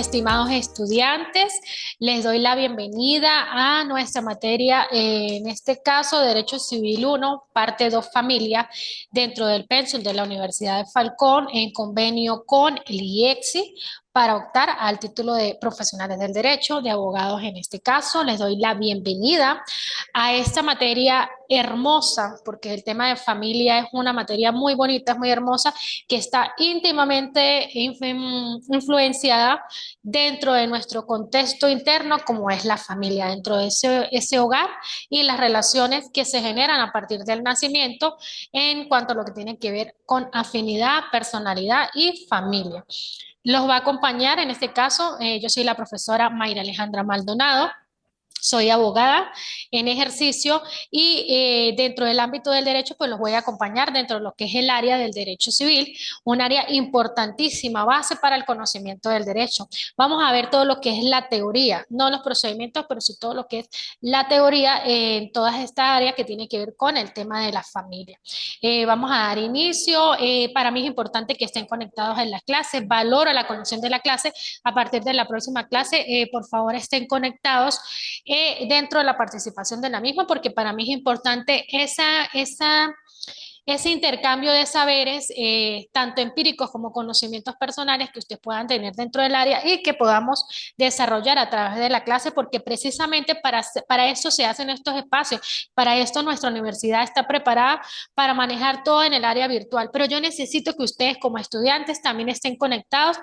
estimados estudiantes, les doy la bienvenida a nuestra materia, en este caso, Derecho Civil 1, parte 2, Familia, dentro del pensum de la Universidad de Falcón, en convenio con el IEXI, para optar al título de profesionales del derecho, de abogados en este caso. Les doy la bienvenida a esta materia hermosa, porque el tema de familia es una materia muy bonita, es muy hermosa, que está íntimamente influenciada dentro de nuestro contexto interno, como es la familia, dentro de ese hogar y las relaciones que se generan a partir del nacimiento en cuanto a lo que tiene que ver con afinidad, personalidad y familia. Los va a acompañar en este caso, yo soy la profesora Mayra Alejandra Maldonado. Soy abogada en ejercicio y dentro del ámbito del derecho, pues los voy a acompañar dentro de lo que es el área del derecho civil, un área importantísima, base para el conocimiento del derecho. Vamos a ver todo lo que es la teoría, no los procedimientos, pero sí todo lo que es la teoría en todas estas áreas que tiene que ver con el tema de la familia. Vamos a dar inicio. Para mí es importante que estén conectados en las clases. Valoro la conexión de la clase. A partir de la próxima clase, por favor, estén conectados dentro de la participación de la misma, porque para mí es importante ese intercambio de saberes, tanto empíricos como conocimientos personales que ustedes puedan tener dentro del área y que podamos desarrollar a través de la clase, porque precisamente para eso se hacen estos espacios, para esto nuestra universidad está preparada para manejar todo en el área virtual, pero yo necesito que ustedes como estudiantes también estén conectados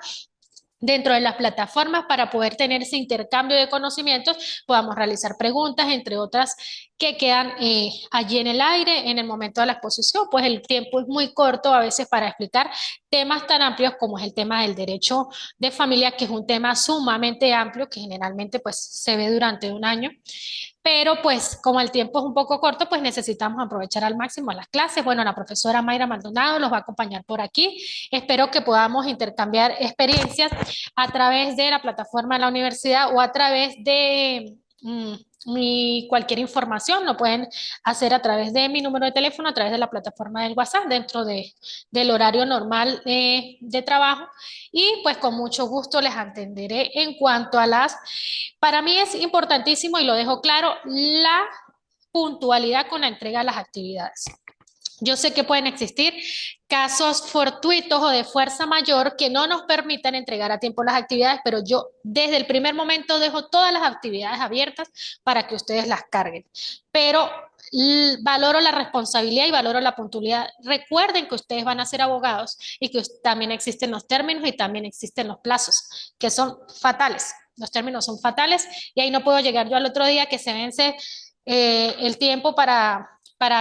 dentro de las plataformas para poder tener ese intercambio de conocimientos, podamos realizar preguntas, entre otras que quedan allí en el aire en el momento de la exposición, pues el tiempo es muy corto a veces para explicar temas tan amplios como es el tema del derecho de familia, que es un tema sumamente amplio que generalmente pues se ve durante un año. Pero pues como el tiempo es un poco corto, pues necesitamos aprovechar al máximo las clases. Bueno, la profesora Mayra Maldonado los va a acompañar por aquí. Espero que podamos intercambiar experiencias a través de la plataforma de la universidad o a través de cualquier información. Lo pueden hacer a través de mi número de teléfono, a través de la plataforma del WhatsApp, dentro del horario normal de trabajo. Y pues con mucho gusto les atenderé en cuanto a para mí es importantísimo, y lo dejo claro, la puntualidad con la entrega de las actividades. Yo sé que pueden existir casos fortuitos o de fuerza mayor que no nos permitan entregar a tiempo las actividades, pero yo desde el primer momento dejo todas las actividades abiertas para que ustedes las carguen. Pero valoro la responsabilidad y valoro la puntualidad. Recuerden que ustedes van a ser abogados y que también existen los términos y también existen los plazos, que son fatales. Los términos son fatales y ahí no puedo llegar yo al otro día que se vence el tiempo para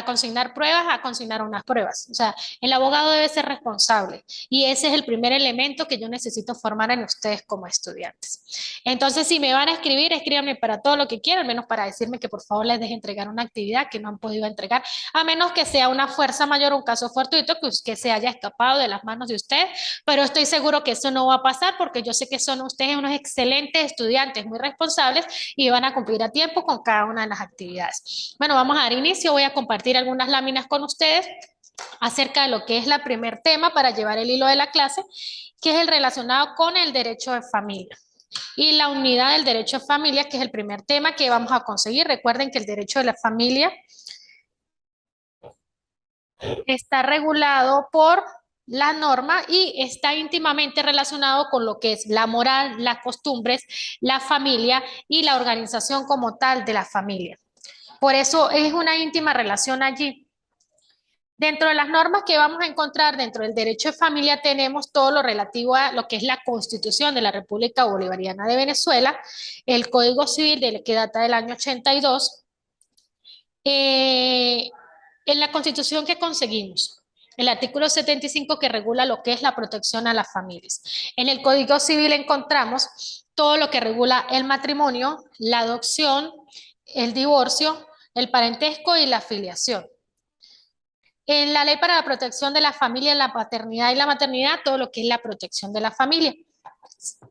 consignar pruebas a consignar unas pruebas. O sea, el abogado debe ser responsable y ese es el primer elemento que yo necesito formar en ustedes como estudiantes. Entonces, si me van a escribir, escríbanme para todo lo que quieran, al menos para decirme que por favor les deje entregar una actividad que no han podido entregar, a menos que sea una fuerza mayor, un caso fortuito que se haya escapado de las manos de ustedes, pero estoy seguro que eso no va a pasar porque yo sé que son ustedes unos excelentes estudiantes, muy responsables y van a cumplir a tiempo con cada una de las actividades. Bueno, vamos a dar inicio. Voy a compartir algunas láminas con ustedes acerca de lo que es el primer tema para llevar el hilo de la clase, que es el relacionado con el derecho de familia y la unidad del derecho de familia, que es el primer tema que vamos a conseguir. Recuerden que el derecho de la familia está regulado por la norma y está íntimamente relacionado con lo que es la moral, las costumbres, la familia y la organización como tal de la familia. Por eso es una íntima relación allí. Dentro de las normas que vamos a encontrar dentro del derecho de familia tenemos todo lo relativo a lo que es la Constitución de la República Bolivariana de Venezuela, el Código Civil que data del año 82, en la Constitución que conseguimos, el artículo 75 que regula lo que es la protección a las familias. En el Código Civil encontramos todo lo que regula el matrimonio, la adopción, el divorcio, el parentesco y la filiación. En la ley para la protección de la familia, la paternidad y la maternidad, todo lo que es la protección de la familia.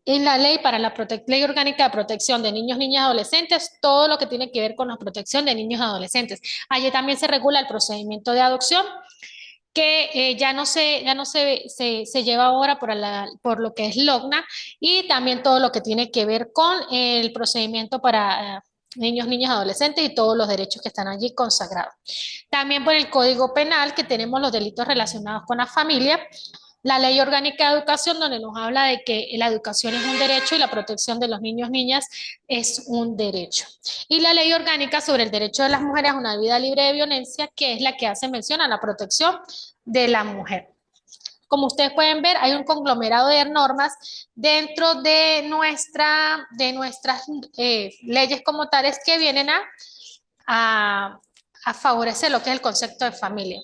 En la ley para la ley orgánica de protección de niños, niñas y adolescentes, todo lo que tiene que ver con la protección de niños y adolescentes. Allí también se regula el procedimiento de adopción, que se lleva ahora por lo que es LOGNA y también todo lo que tiene que ver con el procedimiento para niños, niñas, adolescentes y todos los derechos que están allí consagrados. También por el Código Penal, que tenemos los delitos relacionados con la familia, la Ley Orgánica de Educación, donde nos habla de que la educación es un derecho y la protección de los niños, niñas es un derecho. Y la Ley Orgánica sobre el derecho de las mujeres a una vida libre de violencia, que es la que hace mención a la protección de la mujer. Como ustedes pueden ver, hay un conglomerado de normas dentro de nuestras leyes como tales que vienen a, a favorecer lo que es el concepto de familia.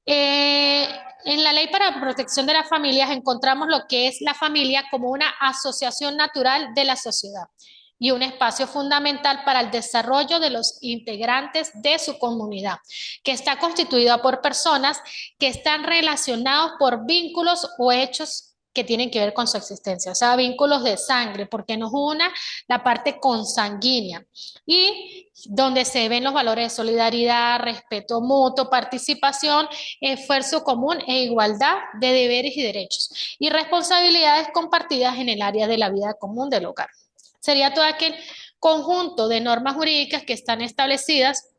En la Ley para la Protección de las Familias encontramos lo que es la familia como una asociación natural de la sociedad y un espacio fundamental para el desarrollo de los integrantes de su comunidad, que está constituida por personas que están relacionados por vínculos o hechos que tienen que ver con su existencia, o sea, vínculos de sangre, porque nos una la parte consanguínea y donde se ven los valores de solidaridad, respeto mutuo, participación, esfuerzo común e igualdad de deberes y derechos y responsabilidades compartidas en el área de la vida común del hogar. Sería todo aquel conjunto de normas jurídicas que están establecidas.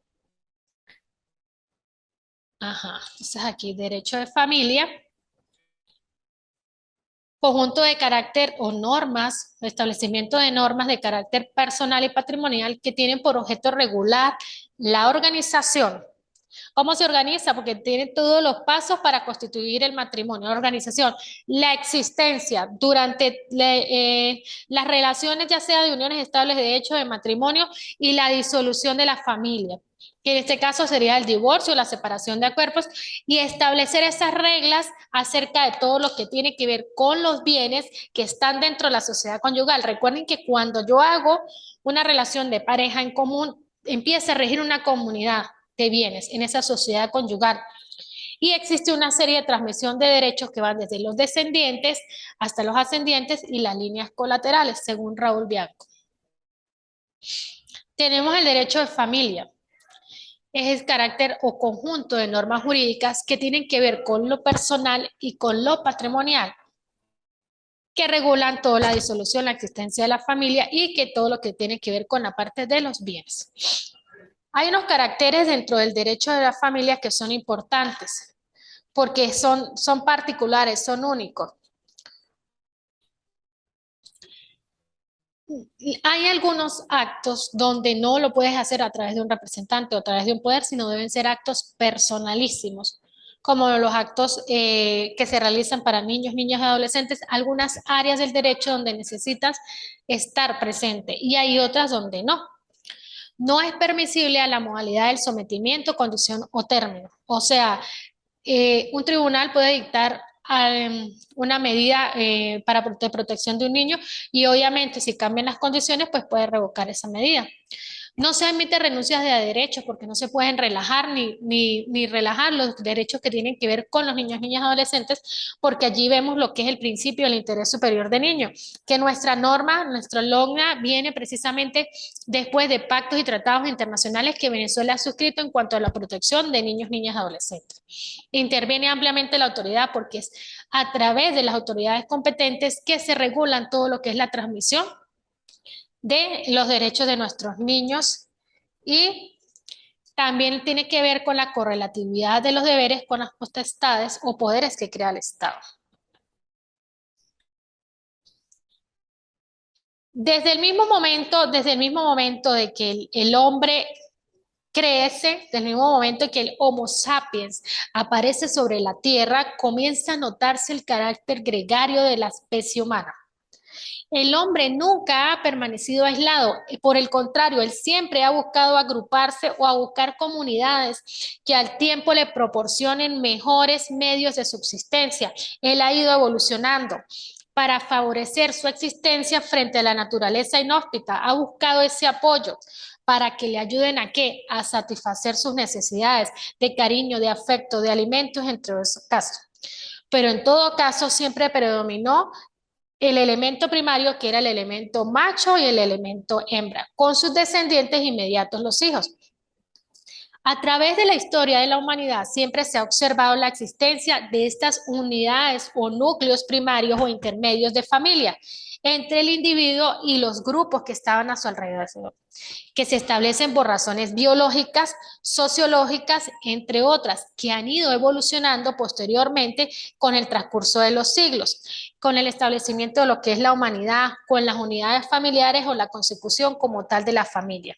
Ajá, entonces aquí derecho de familia, conjunto de carácter o normas, establecimiento de normas de carácter personal y patrimonial que tienen por objeto regular la organización. ¿Cómo se organiza? Porque tiene todos los pasos para constituir el matrimonio, la organización, la existencia durante las relaciones, ya sea de uniones estables de hecho de matrimonio y la disolución de la familia, que en este caso sería el divorcio, la separación de cuerpos, y establecer esas reglas acerca de todo lo que tiene que ver con los bienes que están dentro de la sociedad conyugal. Recuerden que cuando yo hago una relación de pareja en común, empieza a regir una comunidad de bienes en esa sociedad conyugal. Y existe una serie de transmisión de derechos que van desde los descendientes hasta los ascendientes y las líneas colaterales, según Raúl Bianco. Tenemos el derecho de familia. Es el carácter o conjunto de normas jurídicas que tienen que ver con lo personal y con lo patrimonial, que regulan toda la disolución, la existencia de la familia y que todo lo que tiene que ver con la parte de los bienes. Hay unos caracteres dentro del derecho de la familia que son importantes, porque son particulares, son únicos. Hay algunos actos donde no lo puedes hacer a través de un representante o a través de un poder, sino deben ser actos personalísimos, como los actos que se realizan para niños, niñas y adolescentes, algunas áreas del derecho donde necesitas estar presente y hay otras donde no. No es permisible a la modalidad del sometimiento, condición o término. O sea, un tribunal puede dictar una medida de protección de un niño y obviamente si cambian las condiciones, pues puede revocar esa medida. No se admite renuncias de derechos porque no se pueden relajar ni relajar los derechos que tienen que ver con los niños, niñas, adolescentes, porque allí vemos lo que es el principio del interés superior de niño, que nuestra norma, nuestra LOGNA, viene precisamente después de pactos y tratados internacionales que Venezuela ha suscrito en cuanto a la protección de niños, niñas, adolescentes. Interviene ampliamente la autoridad porque es a través de las autoridades competentes que se regulan todo lo que es la transmisión de los derechos de nuestros niños y también tiene que ver con la correlatividad de los deberes con las potestades o poderes que crea el Estado. Desde el mismo momento de que el hombre crece, desde el mismo momento que el Homo sapiens aparece sobre la Tierra, comienza a notarse el carácter gregario de la especie humana. El hombre nunca ha permanecido aislado, por el contrario, él siempre ha buscado agruparse o a buscar comunidades que al tiempo le proporcionen mejores medios de subsistencia. Él ha ido evolucionando para favorecer su existencia frente a la naturaleza inhóspita, ha buscado ese apoyo para que le ayuden a qué? A satisfacer sus necesidades de cariño, de afecto, de alimentos, entre esos casos. Pero en todo caso siempre predominó el elemento primario, que era el elemento macho y el elemento hembra, con sus descendientes inmediatos, los hijos. A través de la historia de la humanidad siempre se ha observado la existencia de estas unidades o núcleos primarios o intermedios de familia entre el individuo y los grupos que estaban a su alrededor, que se establecen por razones biológicas, sociológicas, entre otras, que han ido evolucionando posteriormente con el transcurso de los siglos, con el establecimiento de lo que es la humanidad, con las unidades familiares o la consecución como tal de la familia,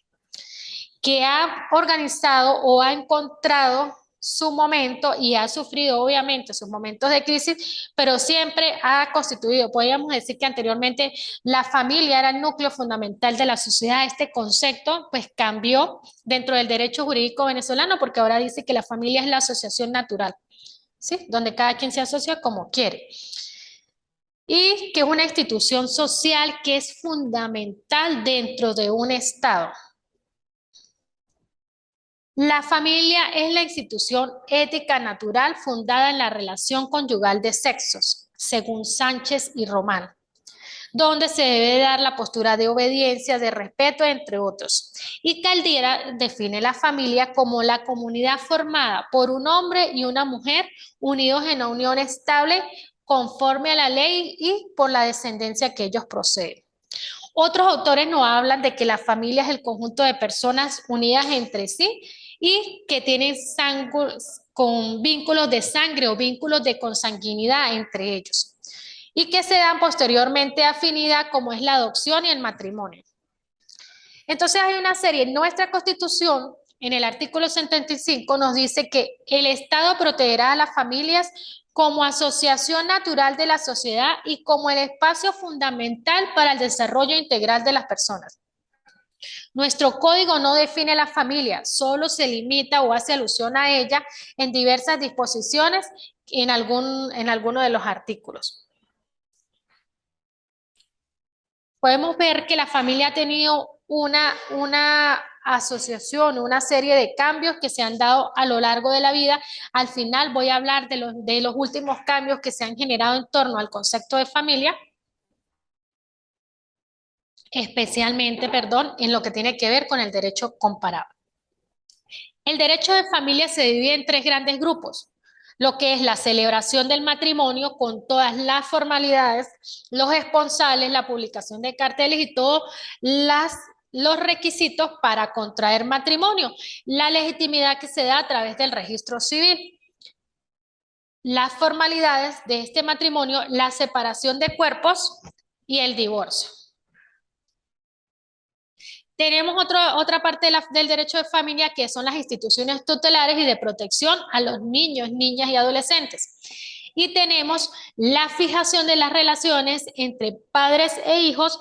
que ha organizado o ha encontrado su momento y ha sufrido obviamente sus momentos de crisis, pero siempre ha constituido, podríamos decir que anteriormente la familia era el núcleo fundamental de la sociedad. Este concepto pues cambió dentro del derecho jurídico venezolano porque ahora dice que la familia es la asociación natural, ¿sí? Donde cada quien se asocia como quiere. Y que es una institución social que es fundamental dentro de un Estado. La familia es la institución ética natural fundada en la relación conyugal de sexos, según Sánchez y Román, donde se debe dar la postura de obediencia, de respeto, entre otros. Y Caldera define la familia como la comunidad formada por un hombre y una mujer unidos en una unión estable conforme a la ley y por la descendencia que ellos proceden. Otros autores nos hablan de que la familia es el conjunto de personas unidas entre sí y que tienen con vínculos de sangre o vínculos de consanguinidad entre ellos y que se dan posteriormente afinidad como es la adopción y el matrimonio. Entonces hay una serie en nuestra Constitución, en el artículo 75 nos dice que el Estado protegerá a las familias como asociación natural de la sociedad y como el espacio fundamental para el desarrollo integral de las personas. Nuestro código no define la familia, solo se limita o hace alusión a ella en diversas disposiciones en alguno de los artículos. Podemos ver que la familia ha tenido una asociación, una serie de cambios que se han dado a lo largo de la vida. Al final voy a hablar de los últimos cambios que se han generado en torno al concepto de familia, especialmente, perdón, en lo que tiene que ver con el derecho comparado. El derecho de familia se divide en tres grandes grupos: lo que es la celebración del matrimonio con todas las formalidades, los esponsales, la publicación de carteles y todos los requisitos para contraer matrimonio, la legitimidad que se da a través del registro civil, las formalidades de este matrimonio, la separación de cuerpos y el divorcio. Tenemos otra parte del derecho de familia, que son las instituciones tutelares y de protección a los niños, niñas y adolescentes. Y tenemos la fijación de las relaciones entre padres e hijos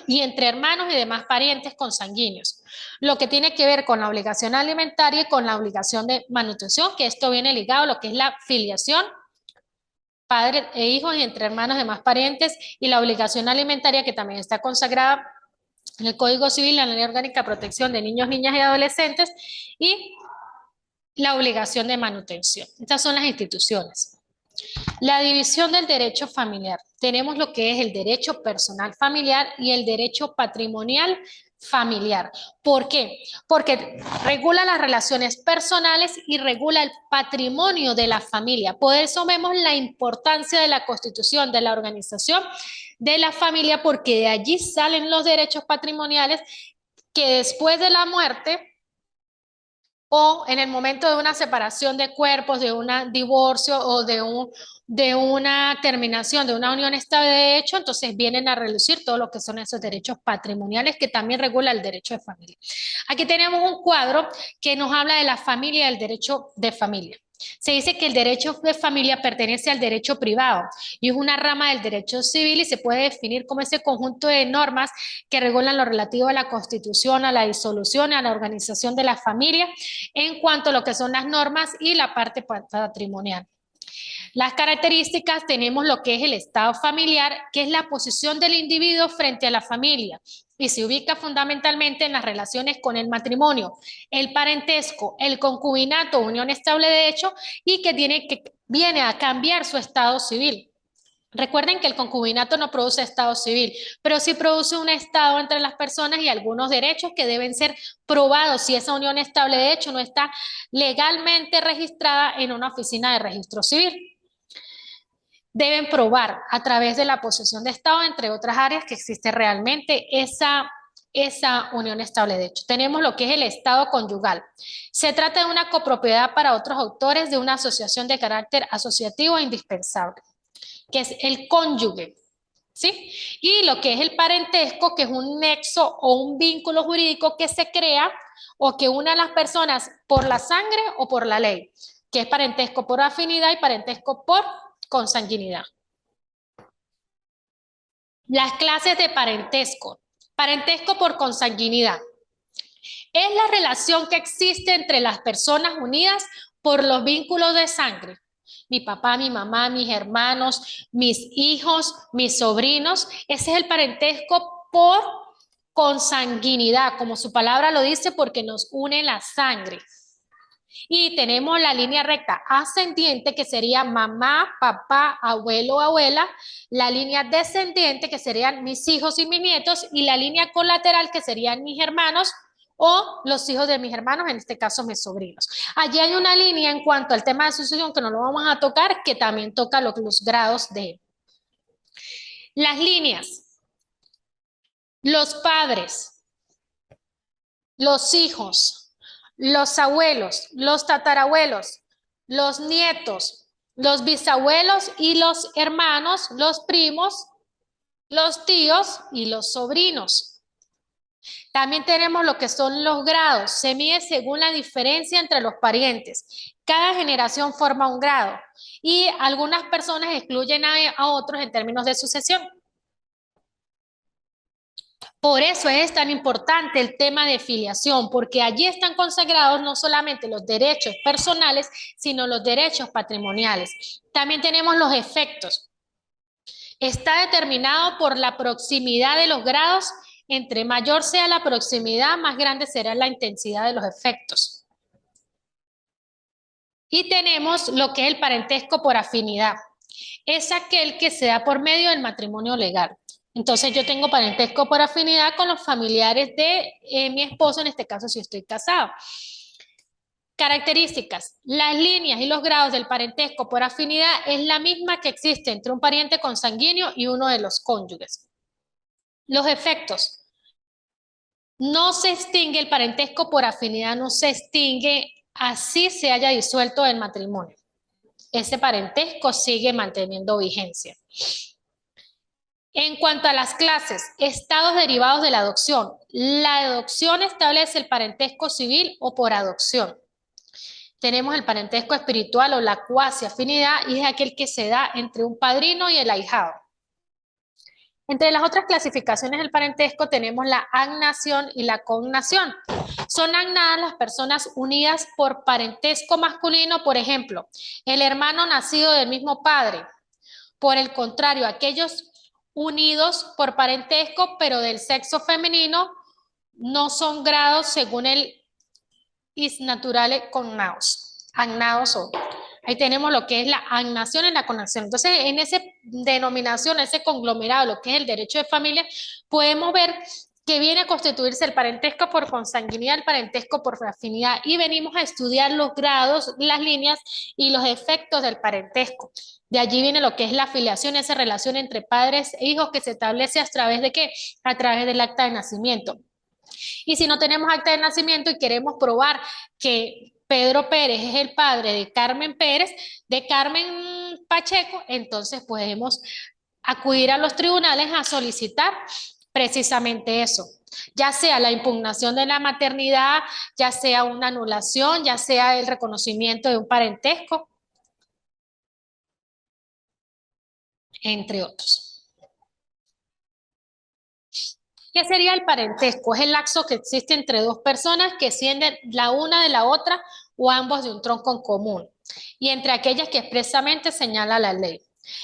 y entre hermanos y demás parientes consanguíneos. Lo que tiene que ver con la obligación alimentaria y con la obligación de manutención, que esto viene ligado a lo que es la filiación, padres e hijos y entre hermanos y demás parientes, y la obligación alimentaria, que también está consagrada en el Código Civil, la Ley Orgánica de Protección de Niños, Niñas y Adolescentes, y la obligación de manutención. Estas son las instituciones. La división del derecho familiar. Tenemos lo que es el derecho personal familiar y el derecho patrimonial familiar. ¿Por qué? Porque regula las relaciones personales y regula el patrimonio de la familia. Por eso vemos la importancia de la constitución, de la organización de la familia, porque de allí salen los derechos patrimoniales que después de la muerte o en el momento de una separación de cuerpos, de un divorcio o de una terminación de una unión estable de hecho, entonces vienen a relucir todo lo que son esos derechos patrimoniales que también regula el derecho de familia. Aquí tenemos un cuadro que nos habla de la familia y el derecho de familia. Se dice que el derecho de familia pertenece al derecho privado y es una rama del derecho civil y se puede definir como ese conjunto de normas que regulan lo relativo a la constitución, a la disolución, a la organización de la familia en cuanto a lo que son las normas y la parte patrimonial. Las características: tenemos lo que es el estado familiar, que es la posición del individuo frente a la familia y se ubica fundamentalmente en las relaciones con el matrimonio, el parentesco, el concubinato, unión estable de hecho, y que viene a cambiar su estado civil. Recuerden que el concubinato no produce estado civil, pero sí produce un estado entre las personas y algunos derechos que deben ser probados si esa unión estable de hecho no está legalmente registrada en una oficina de registro civil. Deben probar a través de la posesión de estado, entre otras áreas, que existe realmente esa unión estable de hecho. Tenemos lo que es el estado conyugal. Se trata de una copropiedad para otros autores de una asociación de carácter asociativo e indispensable, que es el cónyuge, ¿sí? Y lo que es el parentesco, que es un nexo o un vínculo jurídico que se crea o que une a las personas por la sangre o por la ley, que es parentesco por afinidad y parentesco por consanguinidad. Las clases de parentesco. Parentesco por consanguinidad. Es la relación que existe entre las personas unidas por los vínculos de sangre. Mi papá, mi mamá, mis hermanos, mis hijos, mis sobrinos. Ese es el parentesco por consanguinidad, como su palabra lo dice, porque nos une la sangre. Y tenemos la línea recta ascendiente, que sería mamá, papá, abuelo, abuela, la línea descendiente, que serían mis hijos y mis nietos, y la línea colateral, que serían mis hermanos o los hijos de mis hermanos, en este caso mis sobrinos. Allí hay una línea en cuanto al tema de sucesión que no lo vamos a tocar, que también toca los grados de las líneas, los padres, los hijos, los abuelos, los tatarabuelos, los nietos, los bisabuelos y los hermanos, los primos, los tíos y los sobrinos. También tenemos lo que son los grados. Se mide según la diferencia entre los parientes. Cada generación forma un grado y algunas personas excluyen a otros en términos de sucesión. Por eso es tan importante el tema de filiación, porque allí están consagrados no solamente los derechos personales, sino los derechos patrimoniales. También tenemos los efectos. Está determinado por la proximidad de los grados. Entre mayor sea la proximidad, más grande será la intensidad de los efectos. Y tenemos lo que es el parentesco por afinidad. Es aquel que se da por medio del matrimonio legal. Entonces yo tengo parentesco por afinidad con los familiares de mi esposo, en este caso si estoy casado. Características. Las líneas y los grados del parentesco por afinidad es la misma que existe entre un pariente consanguíneo y uno de los cónyuges. Los efectos. No se extingue el parentesco por afinidad, no se extingue así se haya disuelto el matrimonio. Ese parentesco sigue manteniendo vigencia. En cuanto a las clases, estados derivados de la adopción. La adopción establece el parentesco civil o por adopción. Tenemos el parentesco espiritual o la cuasi afinidad y es aquel que se da entre un padrino y el ahijado. Entre las otras clasificaciones del parentesco tenemos la agnación y la cognación. Son agnadas las personas unidas por parentesco masculino, por ejemplo, el hermano nacido del mismo padre. Por el contrario, aquellos unidos por parentesco, pero del sexo femenino, no son grados según el is naturale cognados. Agnados o ahí tenemos lo que es la agnación y la cognación. Entonces, en esa denominación, ese conglomerado, lo que es el derecho de familia, podemos ver que viene a constituirse el parentesco por consanguinidad, el parentesco por afinidad, y venimos a estudiar los grados, las líneas y los efectos del parentesco. De allí viene lo que es la filiación, esa relación entre padres e hijos que se establece a través de ¿qué? A través del acta de nacimiento. Y si no tenemos acta de nacimiento y queremos probar que Pedro Pérez es el padre de Carmen Pérez, de Carmen Pacheco, entonces podemos acudir a los tribunales a solicitar precisamente eso, ya sea la impugnación de la maternidad, ya sea una anulación, ya sea el reconocimiento de un parentesco, entre otros. ¿Qué sería el parentesco? Es el laxo que existe entre dos personas que sienten la una de la otra o ambos de un tronco en común, y entre aquellas que expresamente señala la ley.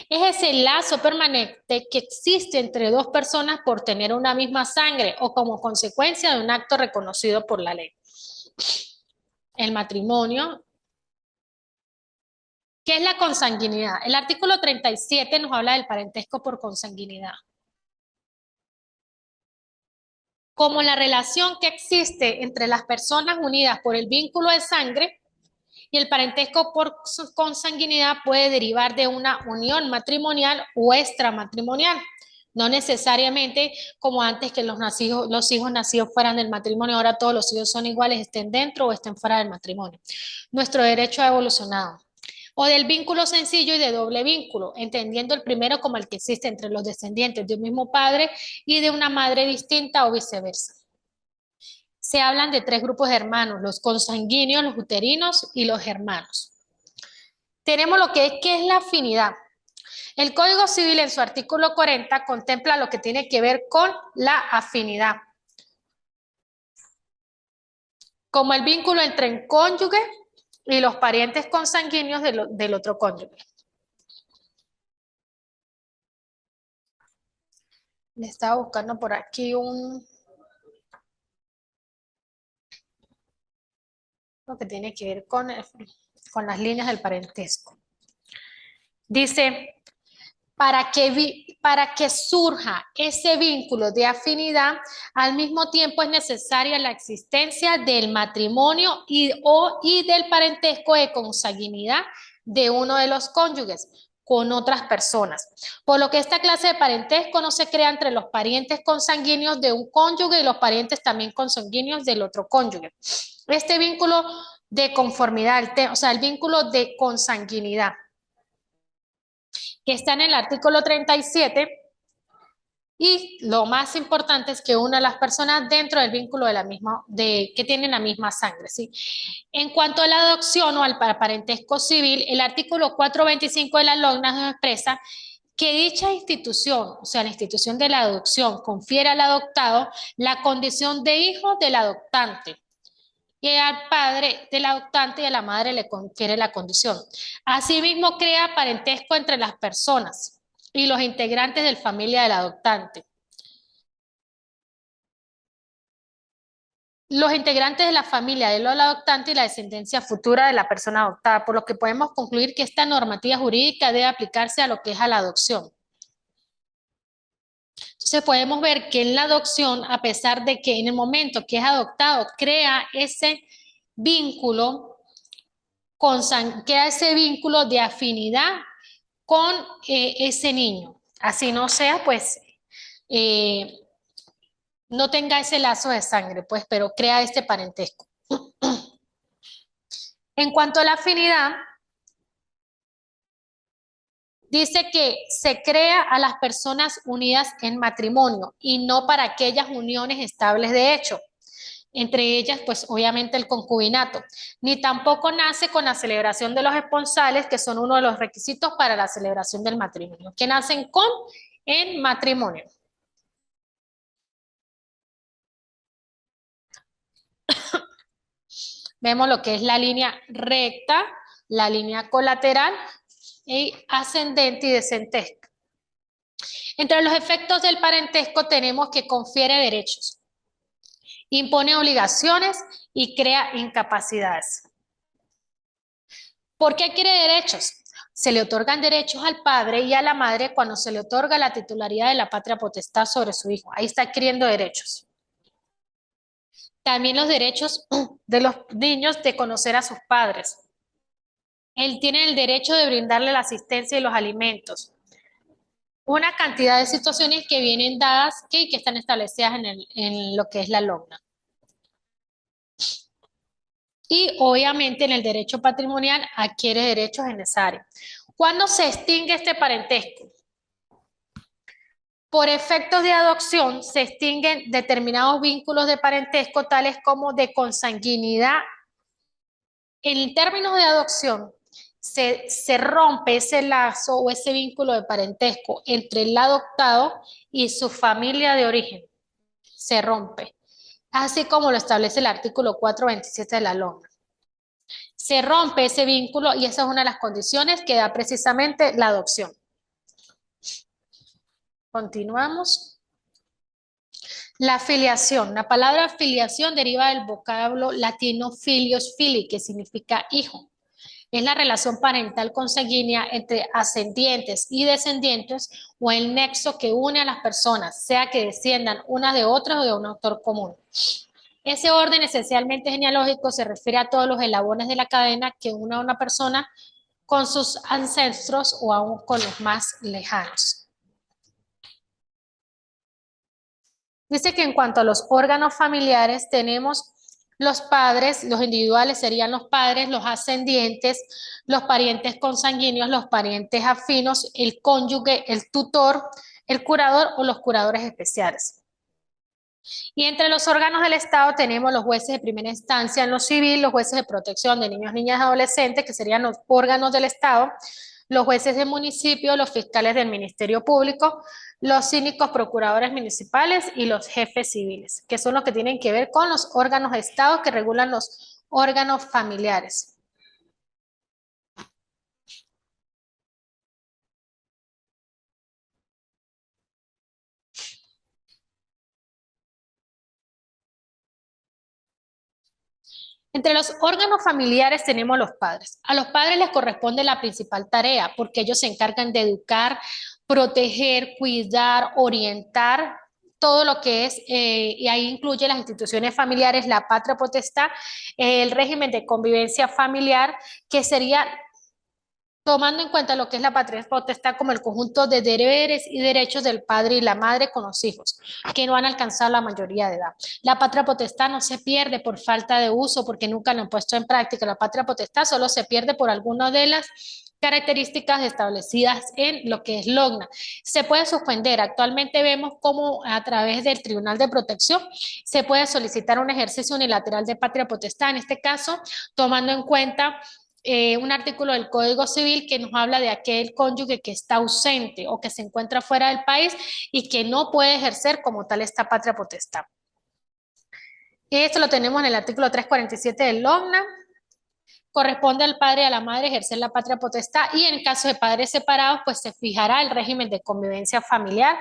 Es ese lazo permanente que existe entre dos personas por tener una misma sangre o como consecuencia de un acto reconocido por la ley. El matrimonio ¿Qué es la consanguinidad? El artículo 37 nos habla del parentesco por consanguinidad. Como la relación que existe entre las personas unidas por el vínculo de sangre y el parentesco por consanguinidad puede derivar de una unión matrimonial o extramatrimonial. No necesariamente como antes que los hijos nacidos fueran del matrimonio, ahora todos los hijos son iguales, estén dentro o estén fuera del matrimonio. Nuestro derecho ha evolucionado. O del vínculo sencillo y de doble vínculo, entendiendo el primero como el que existe entre los descendientes de un mismo padre y de una madre distinta o viceversa. Se hablan de tres grupos de hermanos, los consanguíneos, los uterinos y los hermanos. Tenemos lo que es la afinidad. El Código Civil en su artículo 40 contempla lo que tiene que ver con la afinidad, como el vínculo entre el cónyuge y los parientes consanguíneos del otro cónyuge. Le estaba buscando por aquí lo que tiene que ver con las líneas del parentesco. Dice, para que surja ese vínculo de afinidad, al mismo tiempo es necesaria la existencia del matrimonio y del parentesco de consanguinidad de uno de los cónyuges con otras personas. Por lo que esta clase de parentesco no se crea entre los parientes consanguíneos de un cónyuge y los parientes también consanguíneos del otro cónyuge. Este vínculo de conformidad, o sea, el vínculo de consanguinidad, que está en el artículo 37, y lo más importante es que una de las personas dentro del vínculo que tienen la misma sangre, ¿sí? En cuanto a la adopción o al parentesco civil, el artículo 425 de la LOM nos expresa que dicha institución, o sea, la institución de la adopción, confiere al adoptado la condición de hijo del adoptante, y al padre del adoptante y a la madre le confiere la condición. Asimismo, crea parentesco entre las personas y los integrantes de la familia del adoptante. Los integrantes de la familia del adoptante y la descendencia futura de la persona adoptada, por lo que podemos concluir que esta normativa jurídica debe aplicarse a lo que es a la adopción. Entonces podemos ver que en la adopción, a pesar de que en el momento que es adoptado, crea ese vínculo de afinidad con ese niño. Así no sea, pues, no tenga ese lazo de sangre, pues, pero crea este parentesco. En cuanto a la afinidad, dice que se crea a las personas unidas en matrimonio y no para aquellas uniones estables de hecho. Entre ellas, pues obviamente el concubinato, ni tampoco nace con la celebración de los esponsales, que son uno de los requisitos para la celebración del matrimonio, que nacen en matrimonio. Vemos lo que es la línea recta, la línea colateral, y ascendente y descendente. Entre los efectos del parentesco tenemos que confiere derechos, impone obligaciones y crea incapacidades. ¿Por qué quiere derechos? Se le otorgan derechos al padre y a la madre cuando se le otorga la titularidad de la patria potestad sobre su hijo. Ahí está adquiriendo derechos. También los derechos de los niños de conocer a sus padres. Él tiene el derecho de brindarle la asistencia y los alimentos. Una cantidad de situaciones que vienen dadas que están establecidas en lo que es la LOMNA. Y obviamente en el derecho patrimonial adquiere derechos en esa área. ¿Cuándo se extingue este parentesco? Por efectos de adopción se extinguen determinados vínculos de parentesco tales como de consanguinidad. En términos de adopción se rompe ese lazo o ese vínculo de parentesco entre el adoptado y su familia de origen. Se rompe, así como lo establece el artículo 427 de la LOM. Se rompe ese vínculo y esa es una de las condiciones que da precisamente la adopción. Continuamos. La filiación. La palabra filiación deriva del vocablo latino filius fili, que significa hijo. Es la relación parental consanguínea entre ascendientes y descendientes o el nexo que une a las personas, sea que desciendan unas de otras o de un autor común. Ese orden esencialmente genealógico se refiere a todos los eslabones de la cadena que une a una persona con sus ancestros o aún con los más lejanos. Dice que en cuanto a los órganos familiares tenemos los padres, los individuales serían los padres, los ascendientes, los parientes consanguíneos, los parientes afinos, el cónyuge, el tutor, el curador o los curadores especiales. Y entre los órganos del Estado tenemos los jueces de primera instancia en lo civil, los jueces de protección de niños, niñas y adolescentes, que serían los órganos del Estado, los jueces de municipio, los fiscales del Ministerio Público, los síndicos procuradores municipales y los jefes civiles, que son los que tienen que ver con los órganos de Estado que regulan los órganos familiares. Entre los órganos familiares tenemos los padres. A los padres les corresponde la principal tarea porque ellos se encargan de educar, proteger, cuidar, orientar todo lo que es, y ahí incluye las instituciones familiares, la patria potestad, el régimen de convivencia familiar, que sería tomando en cuenta lo que es la patria potestad como el conjunto de deberes y derechos del padre y la madre con los hijos, que no han alcanzado la mayoría de edad. La patria potestad no se pierde por falta de uso, porque nunca lo han puesto en práctica. La patria potestad solo se pierde por alguna de las características establecidas en lo que es LOGNA. Se puede suspender. Actualmente vemos cómo a través del Tribunal de Protección se puede solicitar un ejercicio unilateral de patria potestad, en este caso tomando en cuenta un artículo del Código Civil que nos habla de aquel cónyuge que está ausente o que se encuentra fuera del país y que no puede ejercer como tal esta patria potestad. Esto lo tenemos en el artículo 347 del LOGNA. Corresponde al padre y a la madre ejercer la patria potestad y en caso de padres separados, pues se fijará el régimen de convivencia familiar.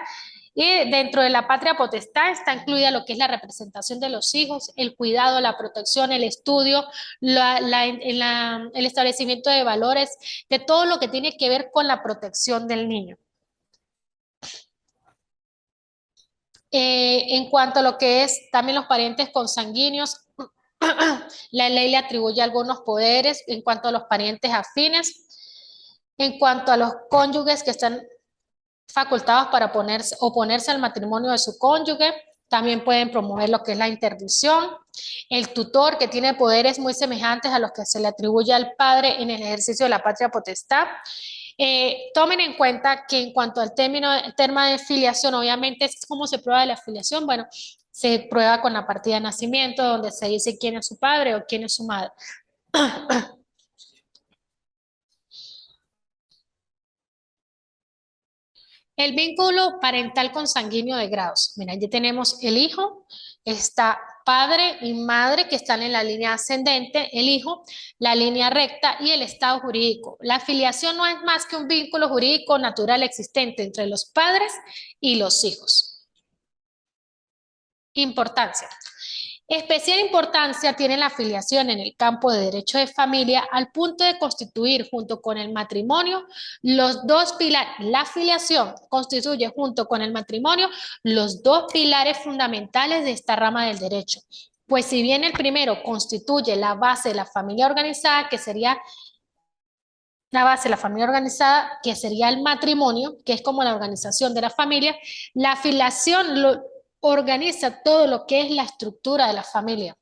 Y dentro de la patria potestad está incluida lo que es la representación de los hijos, el cuidado, la protección, el estudio, el establecimiento de valores, de todo lo que tiene que ver con la protección del niño. En cuanto a lo que es también los parientes consanguíneos, la ley le atribuye algunos poderes en cuanto a los parientes afines, en cuanto a los cónyuges que están facultados para oponerse al matrimonio de su cónyuge, también pueden promover lo que es la interdicción. El tutor, que tiene poderes muy semejantes a los que se le atribuye al padre en el ejercicio de la patria potestad. Tomen en cuenta que en cuanto al tema de filiación, obviamente, ¿cómo se prueba la filiación? Bueno, se prueba con la partida de nacimiento, donde se dice quién es su padre o quién es su madre. El vínculo parental consanguíneo de grados. Mira, ya tenemos el hijo, está padre y madre que están en la línea ascendente, el hijo, la línea recta y el estado jurídico. La filiación no es más que un vínculo jurídico natural existente entre los padres y los hijos. Importancia. Especial importancia tiene la afiliación en el campo de derecho de familia al punto de constituir junto con el matrimonio los dos pilares. La afiliación constituye junto con el matrimonio los dos pilares fundamentales de esta rama del derecho. Pues si bien el primero constituye la base de la familia organizada, que sería la base de la familia organizada, que sería el matrimonio, que es como la organización de la familia, la afiliación organiza todo lo que es la estructura de la familia.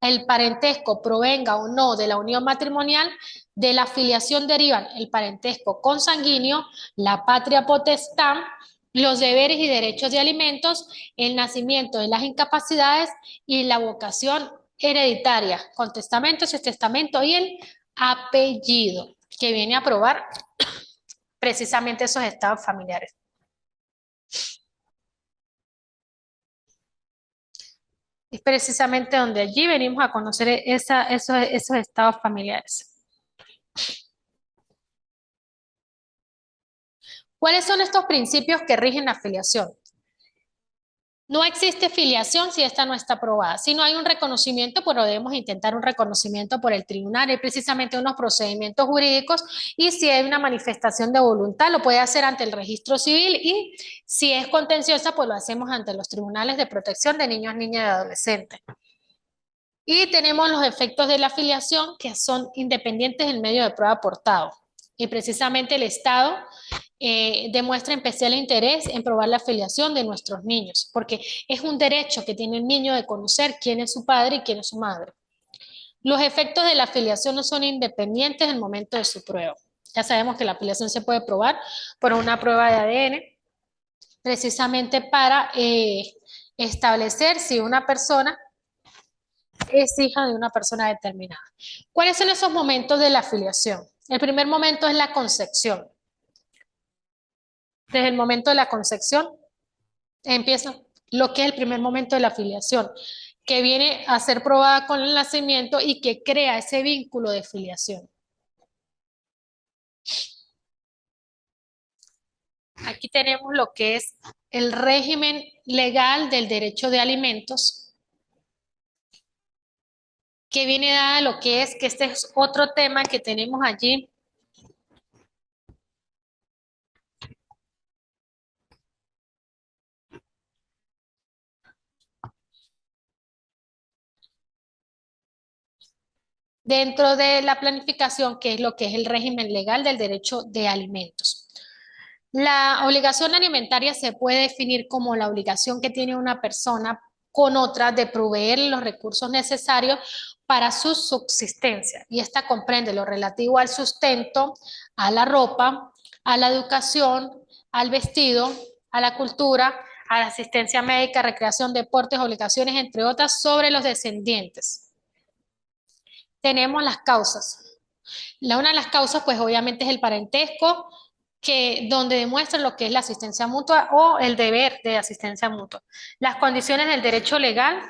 El parentesco provenga o no de la unión matrimonial, de la filiación derivan el parentesco consanguíneo, la patria potestad, los deberes y derechos de alimentos, el nacimiento de las incapacidades y la vocación hereditaria, con testamento, su testamento y el apellido, que viene a probar precisamente esos estados familiares. Es precisamente donde allí venimos a conocer esos estados familiares. ¿Cuáles son estos principios que rigen la afiliación? No existe filiación si esta no está aprobada. Si no hay un reconocimiento, pues debemos intentar un reconocimiento por el tribunal. Hay precisamente unos procedimientos jurídicos y si hay una manifestación de voluntad, lo puede hacer ante el registro civil y si es contenciosa, pues lo hacemos ante los tribunales de protección de niños, niñas y adolescentes. Y tenemos los efectos de la filiación que son independientes del medio de prueba aportado. Y precisamente el Estado demuestra especial interés en probar la filiación de nuestros niños, porque es un derecho que tiene el niño de conocer quién es su padre y quién es su madre. Los efectos de la filiación no son independientes en el momento de su prueba. Ya sabemos que la filiación se puede probar por una prueba de ADN, precisamente para establecer si una persona es hija de una persona determinada. ¿Cuáles son esos momentos de la filiación? El primer momento es la concepción. Desde el momento de la concepción empieza lo que es el primer momento de la filiación, que viene a ser probada con el nacimiento y que crea ese vínculo de filiación. Aquí tenemos lo que es el régimen legal del derecho de alimentos, que viene dada lo que es, que este es otro tema que tenemos allí. Dentro de la planificación, que es lo que es el régimen legal del derecho de alimentos. La obligación alimentaria se puede definir como la obligación que tiene una persona con otra de proveer los recursos necesarios para su subsistencia. Y esta comprende lo relativo al sustento, a la ropa, a la educación, al vestido, a la cultura, a la asistencia médica, recreación, deportes, obligaciones, entre otras, sobre los descendientes. Tenemos las causas. Una de las causas, pues obviamente es el parentesco, que, donde demuestra lo que es la asistencia mutua o el deber de asistencia mutua. Las condiciones del derecho legal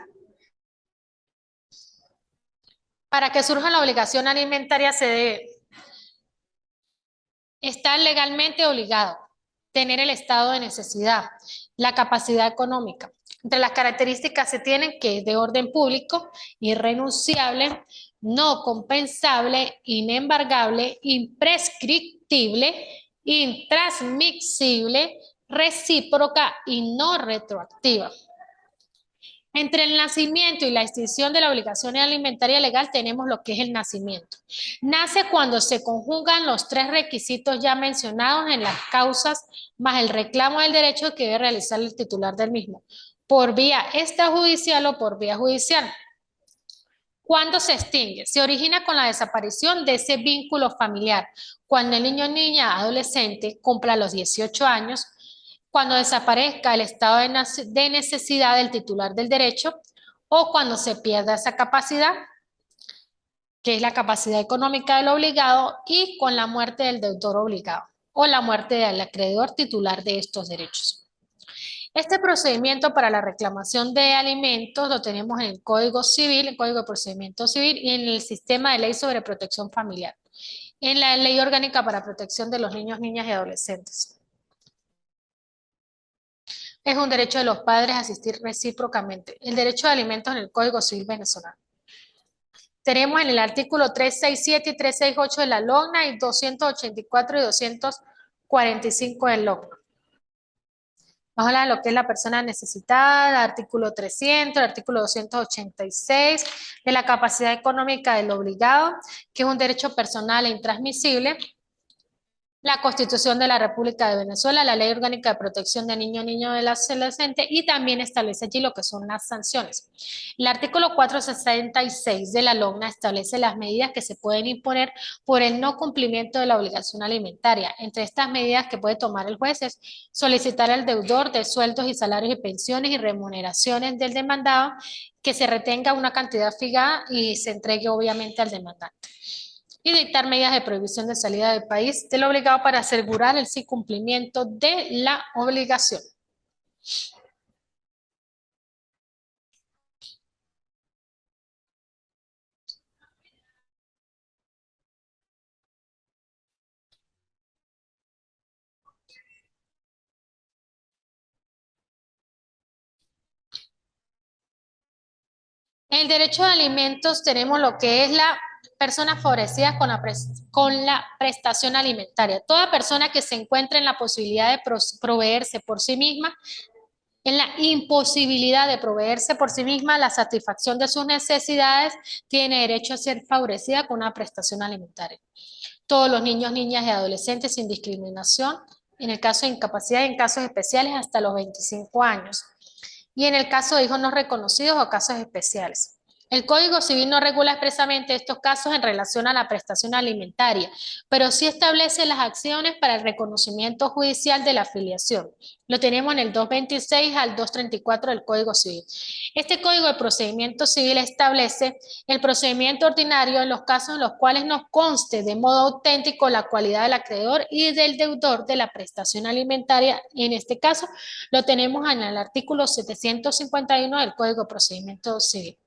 para que surja la obligación alimentaria se debe estar legalmente obligado, tener el estado de necesidad, la capacidad económica. Entre las características se tienen que es de orden público, irrenunciable, no compensable, inembargable, imprescriptible, intransmisible, recíproca y no retroactiva. Entre el nacimiento y la extinción de la obligación alimentaria legal tenemos lo que es el nacimiento. Nace cuando se conjugan los tres requisitos ya mencionados en las causas, más el reclamo del derecho que debe realizar el titular del mismo, por vía extrajudicial o por vía judicial. ¿Cuándo se extingue? Se origina con la desaparición de ese vínculo familiar, cuando el niño, niña, adolescente cumpla los 18 años, cuando desaparezca el estado de necesidad del titular del derecho o cuando se pierda esa capacidad, que es la capacidad económica del obligado, y con la muerte del deudor obligado o la muerte del acreedor titular de estos derechos. Este procedimiento para la reclamación de alimentos lo tenemos en el Código Civil, el Código de Procedimiento Civil y en el Sistema de Ley sobre Protección Familiar, en la Ley Orgánica para Protección de los Niños, Niñas y Adolescentes. Es un derecho de los padres a asistir recíprocamente. El derecho de alimentos en el Código Civil venezolano. Tenemos en el artículo 367 y 368 de la LOGNA y 284 y 245 del LOGNA. Vamos a hablar de lo que es la persona necesitada, el artículo 300, el artículo 286, de la capacidad económica del obligado, que es un derecho personal e intransmisible, la Constitución de la República de Venezuela, la Ley Orgánica de Protección de Niño, Niño y Adolescente, y también establece allí lo que son las sanciones. El artículo 466 de la LOGNA establece las medidas que se pueden imponer por el no cumplimiento de la obligación alimentaria. Entre estas medidas que puede tomar el juez es solicitar al deudor de sueldos y salarios y pensiones y remuneraciones del demandado que se retenga una cantidad fijada y se entregue obviamente al demandante, y dictar medidas de prohibición de salida del país del obligado para asegurar el sí cumplimiento de la obligación. En el derecho de alimentos tenemos lo que es la persona favorecida con la prestación alimentaria. Toda persona que se encuentre en la posibilidad de proveerse por sí misma, en la imposibilidad de proveerse por sí misma la satisfacción de sus necesidades, tiene derecho a ser favorecida con una prestación alimentaria. Todos los niños, niñas y adolescentes sin discriminación, en el caso de incapacidad y en casos especiales hasta los 25 años. Y en el caso de hijos no reconocidos o casos especiales. El Código Civil no regula expresamente estos casos en relación a la prestación alimentaria, pero sí establece las acciones para el reconocimiento judicial de la afiliación. Lo tenemos en el 226 al 234 del Código Civil. Este Código de Procedimiento Civil establece el procedimiento ordinario en los casos en los cuales nos conste de modo auténtico la cualidad del acreedor y del deudor de la prestación alimentaria. En este caso, lo tenemos en el artículo 751 del Código de Procedimiento Civil.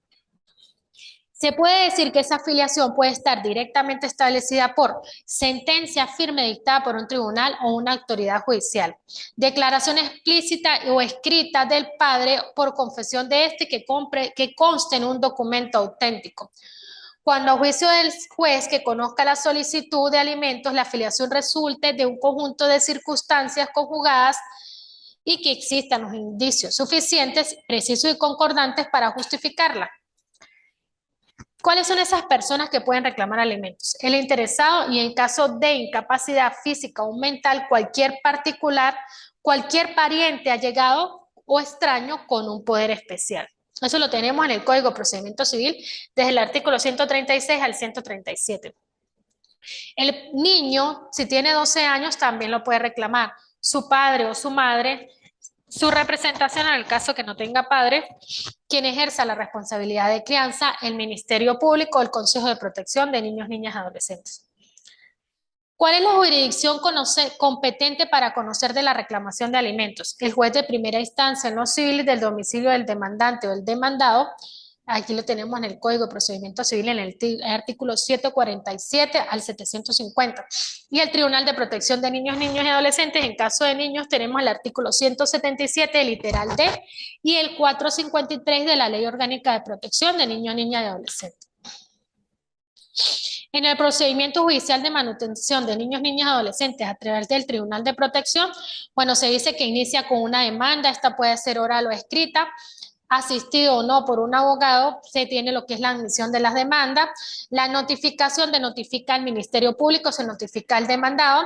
Se puede decir que esa afiliación puede estar directamente establecida por sentencia firme dictada por un tribunal o una autoridad judicial, declaración explícita o escrita del padre por confesión de este que conste en un documento auténtico. Cuando a juicio del juez que conozca la solicitud de alimentos, la afiliación resulte de un conjunto de circunstancias conjugadas y que existan los indicios suficientes, precisos y concordantes para justificarla. ¿Cuáles son esas personas que pueden reclamar alimentos? El interesado y en caso de incapacidad física o mental, cualquier particular, cualquier pariente allegado o extraño con un poder especial. Eso lo tenemos en el Código de Procedimiento Civil desde el artículo 136 al 137. El niño, si tiene 12 años, también lo puede reclamar. Su padre o su madre, su representación en el caso que no tenga padre, quien ejerza la responsabilidad de crianza, el Ministerio Público, el Consejo de Protección de Niños, Niñas y Adolescentes. ¿Cuál es la jurisdicción competente para conocer de la reclamación de alimentos? El juez de primera instancia en lo civil del domicilio del demandante o el demandado. Aquí lo tenemos en el Código de Procedimiento Civil en el artículo 747 al 750. Y el Tribunal de Protección de Niños, Niños y Adolescentes, en caso de niños, tenemos el artículo 177, literal D, y el 453 de la Ley Orgánica de Protección de Niños, Niñas y Adolescentes. En el procedimiento judicial de manutención de niños, niñas y adolescentes a través del Tribunal de Protección, bueno, se dice que inicia con una demanda, esta puede ser oral o escrita, asistido o no por un abogado, se tiene lo que es la admisión de las demandas, la notificación de notifica al Ministerio Público, se notifica al demandado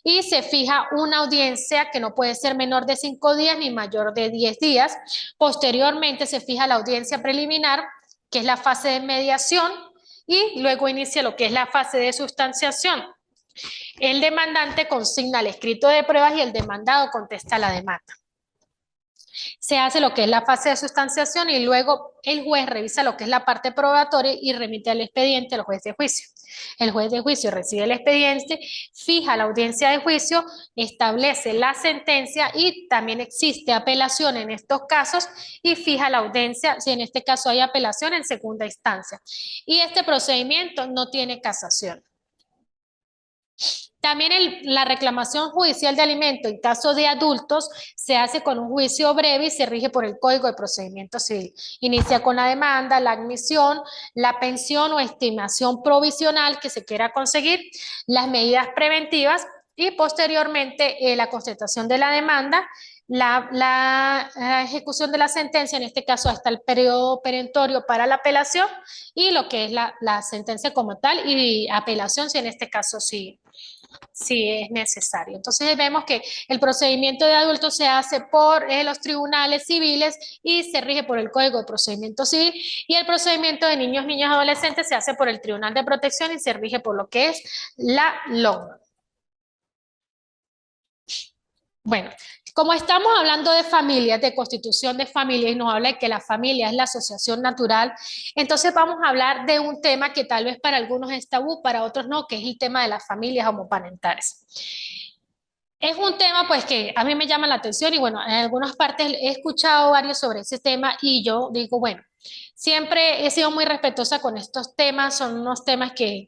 y se fija una audiencia que no puede ser menor de 5 días ni mayor de 10 días. Posteriormente se fija la audiencia preliminar, que es la fase de mediación, y luego inicia lo que es la fase de sustanciación. El demandante consigna el escrito de pruebas y el demandado contesta la demanda. Se hace lo que es la fase de sustanciación y luego el juez revisa lo que es la parte probatoria y remite el expediente al juez de juicio. El juez de juicio recibe el expediente, fija la audiencia de juicio, establece la sentencia y también existe apelación en estos casos y fija la audiencia, si en este caso hay apelación en segunda instancia. Y este procedimiento no tiene casación. También la reclamación judicial de alimento en caso de adultos se hace con un juicio breve y se rige por el Código de Procedimiento Civil. Inicia con la demanda, la admisión, la pensión o estimación provisional que se quiera conseguir, las medidas preventivas y posteriormente la constatación de la demanda, la ejecución de la sentencia, en este caso hasta el periodo perentorio para la apelación y lo que es la sentencia como tal y apelación si en este caso sí es necesario. Entonces vemos que el procedimiento de adultos se hace por los tribunales civiles y se rige por el Código de Procedimiento Civil y el procedimiento de niños, niñas y adolescentes se hace por el Tribunal de Protección y se rige por lo que es la LOM. Bueno, como estamos hablando de familias, de constitución de familia y nos habla de que la familia es la asociación natural, entonces vamos a hablar de un tema que tal vez para algunos es tabú, para otros no, que es el tema de las familias homoparentales. Es un tema pues que a mí me llama la atención y bueno, en algunas partes he escuchado varios sobre ese tema y yo digo, bueno, siempre he sido muy respetuosa con estos temas, son unos temas que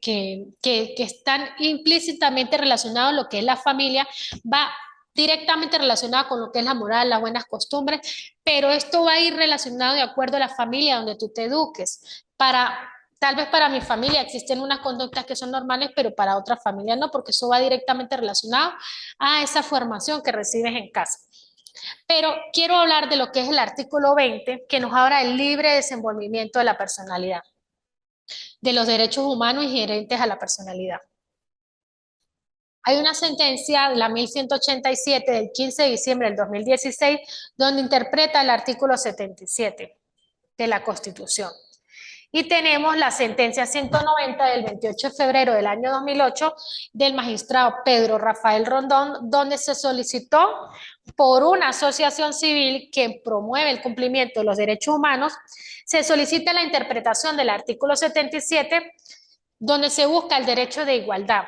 están implícitamente relacionados a lo que es la familia, va directamente relacionado con lo que es la moral, las buenas costumbres, pero esto va a ir relacionado de acuerdo a la familia donde tú te eduques. Tal vez para mi familia existen unas conductas que son normales, pero para otra familia no, porque eso va directamente relacionado a esa formación que recibes en casa. Pero quiero hablar de lo que es el artículo 20, que nos habla del libre desenvolvimiento de la personalidad, de los derechos humanos inherentes a la personalidad. Hay una sentencia, la 1187 del 15 de diciembre del 2016, donde interpreta el artículo 77 de la Constitución. Y tenemos la sentencia 190 del 28 de febrero del año 2008 del magistrado Pedro Rafael Rondón, donde se solicitó por una asociación civil que promueve el cumplimiento de los derechos humanos, se solicita la interpretación del artículo 77, donde se busca el derecho de igualdad.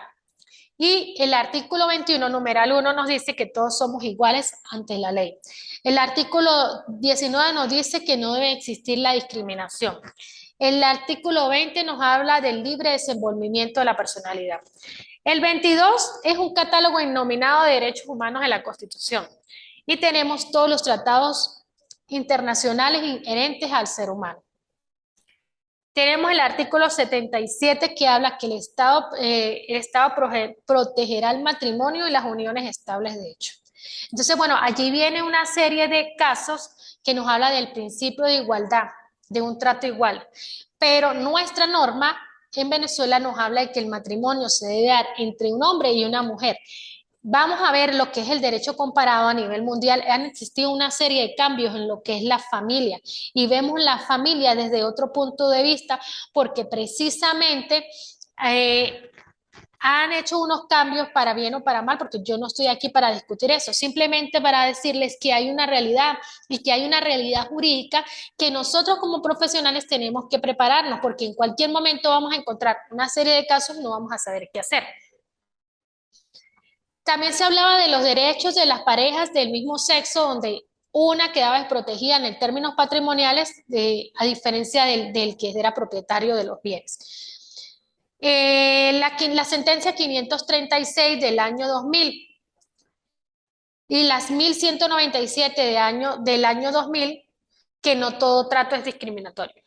Y el artículo 21, numeral 1, nos dice que todos somos iguales ante la ley. El artículo 19 nos dice que no debe existir la discriminación. El artículo 20 nos habla del libre desenvolvimiento de la personalidad. El 22 es un catálogo innominado de derechos humanos de la Constitución. Y tenemos todos los tratados internacionales inherentes al ser humano. Tenemos el artículo 77 que habla que el Estado protegerá el matrimonio y las uniones estables de hecho. Entonces, bueno, allí viene una serie de casos que nos habla del principio de igualdad, de un trato igual. Pero nuestra norma en Venezuela nos habla de que el matrimonio se debe dar entre un hombre y una mujer. Vamos a ver lo que es el derecho comparado a nivel mundial. Han existido una serie de cambios en lo que es la familia y vemos la familia desde otro punto de vista porque precisamente han hecho unos cambios para bien o para mal, porque yo no estoy aquí para discutir eso, simplemente para decirles que hay una realidad y que hay una realidad jurídica que nosotros como profesionales tenemos que prepararnos porque en cualquier momento vamos a encontrar una serie de casos y no vamos a saber qué hacer. También se hablaba de los derechos de las parejas del mismo sexo, donde una quedaba desprotegida en términos patrimoniales, a diferencia del que era propietario de los bienes. La sentencia 536 del año 2000 y las 1197 del año 2000, que no todo trato es discriminatorio.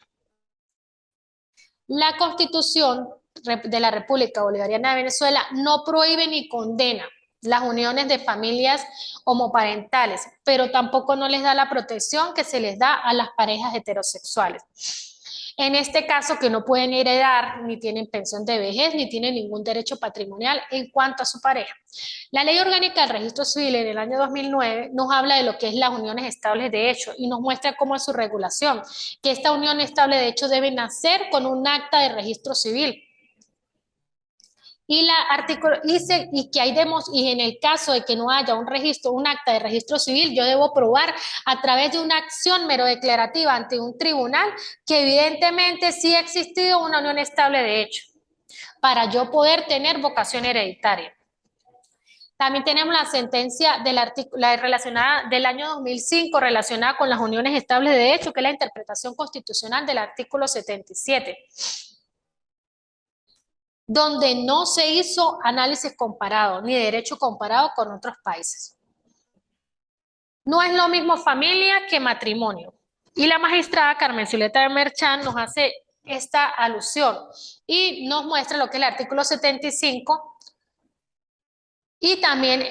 La Constitución de la República Bolivariana de Venezuela no prohíbe ni condena las uniones de familias homoparentales, pero tampoco no les da la protección que se les da a las parejas heterosexuales. En este caso, que no pueden heredar, ni tienen pensión de vejez, ni tienen ningún derecho patrimonial en cuanto a su pareja. La Ley Orgánica del Registro Civil en el año 2009 nos habla de lo que es las uniones estables de hecho y nos muestra cómo es su regulación, que esta unión estable de hecho debe nacer con un acta de registro civil. Y en el caso de que no haya un registro, un acta de registro civil, yo debo probar a través de una acción mero declarativa ante un tribunal que evidentemente sí ha existido una unión estable de hecho para yo poder tener vocación hereditaria. También tenemos la sentencia relacionada del año 2005 relacionada con las uniones estables de hecho, que es la interpretación constitucional del artículo 77. Donde no se hizo análisis comparado ni derecho comparado con otros países. No es lo mismo familia que matrimonio. Y la magistrada Carmen Zuleta de Merchán nos hace esta alusión y nos muestra lo que es el artículo 75 y también